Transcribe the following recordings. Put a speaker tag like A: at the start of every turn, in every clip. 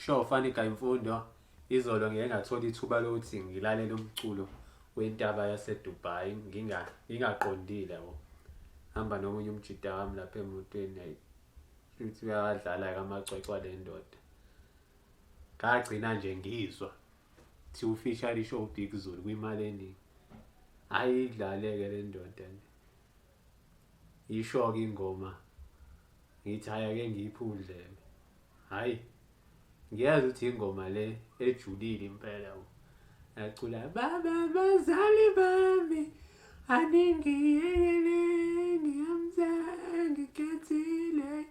A: Sure fanika imfundo izolo ngeke ngathola ithuba lokuthi ngilalele umculo wentaba yaseDubai ngingaqondile yabo. Hamba nomunye umjida wami lapha emotweni futhi uyadlala kamacwecwa le ndoda. Ngagcina nje ngizwa thi ufishali show Big Zulu kwimali eningi. Hayi idlale-ke le ndoda nje. Isho-ke ingoma ngithi hayi ake ngiphe udlebe. Hayi ngiyazi ukuthi ingoma le ejulile impela yabo. Yacula baba bazali bami aningiyekele ngiyamthanda ngikethile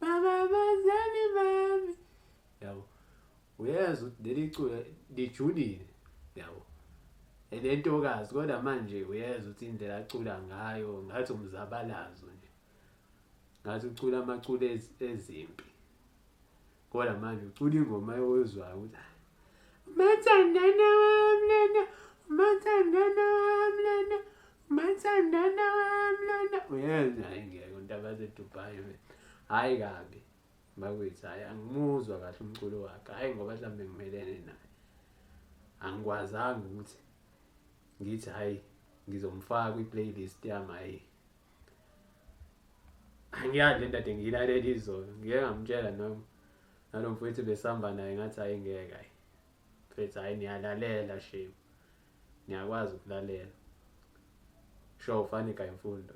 A: baba bazali bami yabo. Uyezwa ukuthi leli culo lijulile yabo. Le ntokazi kodwa manje uyezwa ukuthi indlela acula ngayo ngathi umzabalazo nje. Ngathi ucula amaculo ezimpi. Kodwa manje ucula ingoma oyizwayo ukuthi umathandana wami lena, umathandana wami lena, umathandana wami lena. Uyezwa hayi ngeke untaba yaseDubai hayi kabi bakwethu hayi angimuzwa kahle umculo wakhe. Hayi ngoba mhlawumbe ngimelene naye angikwazanga ukuthi ngithi hayi ngizomfaka kwi-playlist yami. Hayi angiyazi le nto ngiyilalela izolo ngike ngamtshela nalo mfowethu besihamba naye ngathi hayi ngeke hayi mfethu hayi niyalalela shebu niyakwazi ukulalela. Sure fanika imfundo.